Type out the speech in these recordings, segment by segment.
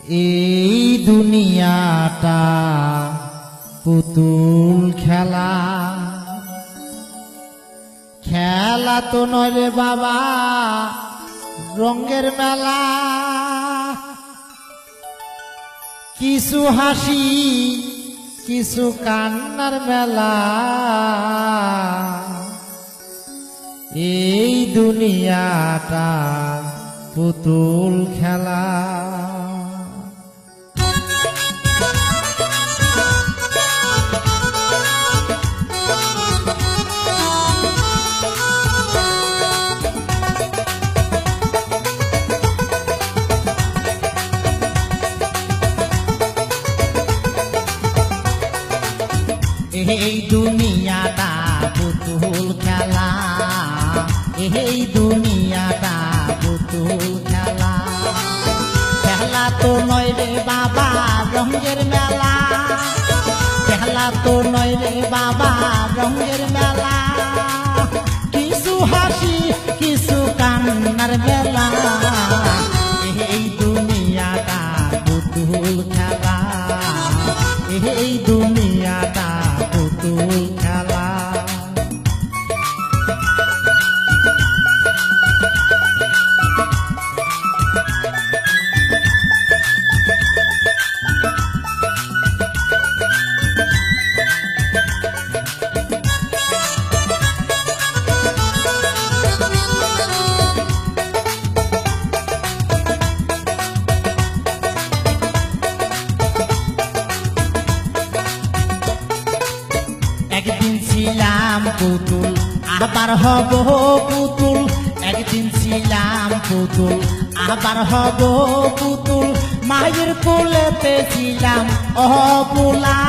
এই দুনিয়াটা পুতুল খেলা, খেলা তো নয় রে বাবা রঙের মেলা। কিছু হাসি কিছু কান্নার মেলা, এই দুনিয়াটা পুতুল খেলা। এই দুনিয়াটা পুতুল খেলা, এই দুনিয়াটা পুতুল খেলা। খেলা তো নয় রে বাবা রঙের মেলা, খেলা তো নয় রে বাবা রঙের মেলা। কিছু হাসি কিছু কান্নার মেলা, এই দুনিয়াটা পুতুল খেলা, এই দুনিয়াটা পুতুল খেলা। একদিন ছিলাম পুতুল আবার হব পুতুল, একদিন ছিলাম পুতুল আবার হব পুতুল। মায়ের কোলেতে ছিলাম অবলা,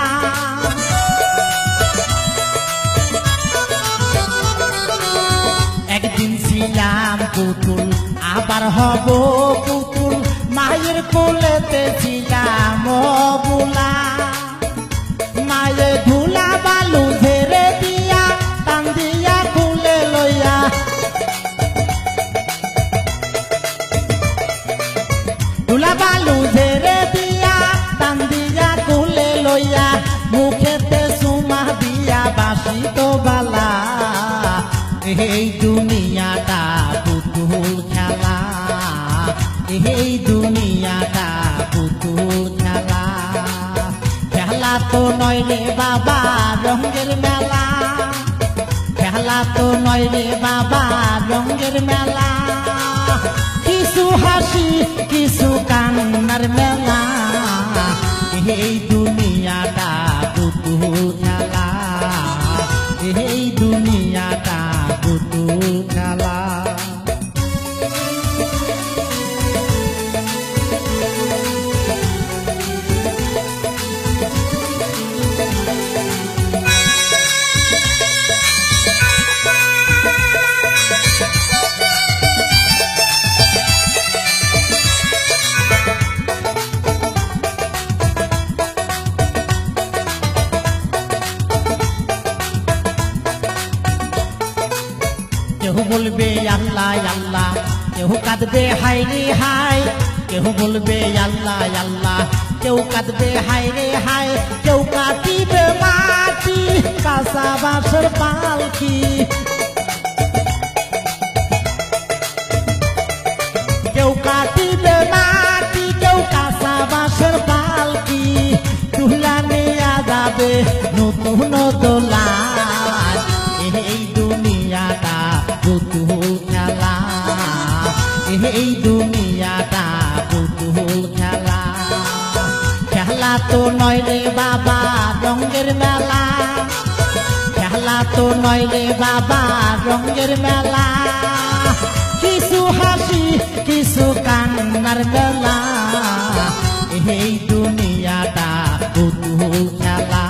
একদিন ছিলাম পুতুল আবার হব পুতুল। মায়ের কোলেতে ছিলাম অবলা, মায়ে ধুলা বালু ঝেড়ে দিয়া টান দিয়া খুলে লইয়া, ধুলা বালু ঝেড়ে দিয়া টান দিয়া খুলে লইয়া। মুখেতে সুমা দিয়া বাসিত বালা, এই দুনিয়াটা পুতুল খেলা, এই দুনিয়াটা পুতুল খেলা। খেলা তো নয় রে বাবা রঙের মেলা, খেলা তো নয় রে বাবা রঙের মেলা। কিছু হাসি কিছু কান্নার মেলা, এই দুনিয়াটা পুতুল খেলা, এই দুনিয়াটা পুতুল খেলা। কেউ বলবে আল্লাহ আল্লাহ, কেউ কাঁদবে হায় রে হায়। কেউ বলবে আল্লাহ আল্লাহ, কেউ কাঁদবে হায় রে হায়। কেউ কাটিবে মাটি কাঁচা বাঁশের পালকি, কেউ কাটিবে মাটি কেউ কাঁচা বাঁশের পালকি। তুলা নিয়া যাবে নতুন দোলায়, এই দুনিয়াটা পুতুল খেলা, এই দুনিয়াটা পুতুল খেলা। খেলা তো নয় রে বাবা রঙের মেলা, খেলা তো নয় রে বাবা রঙের মেলা। কিছু হাসি কিছু কান্নার মেলা, এই দুনিয়াটা পুতুল খেলা,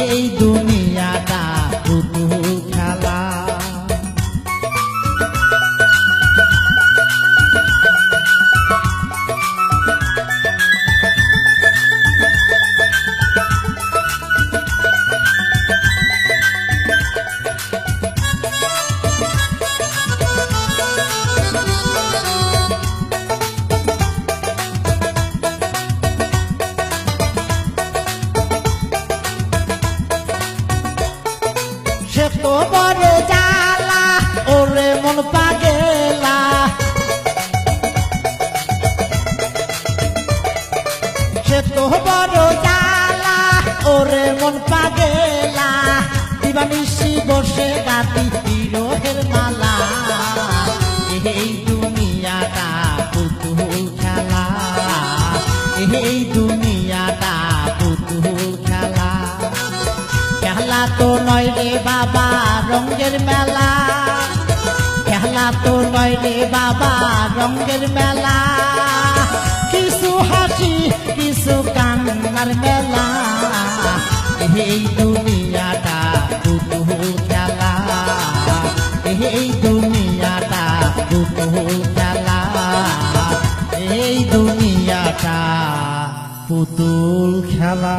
এই দুনিয়াটা পুতুল খেলা। বড় জ্বালা ওরে মন পাগেলা দিবানিশি বসে গাতি বিরহের মালা এই দুনিয়াটা পুতুল খেলা এই দুনিয়াটা পুতুল খেলা খেলা তো নয় রে বাবা রঙের মেলা খেলা তো নয় রে বাবা রঙের মেলা কিছু হাসি কিছু কান্নার মেলা এই দুনিয়াটা পুতুল খেলা এই দুনিয়াটা পুতুল খেলা এই দুনিয়াটা পুতুল খেলা।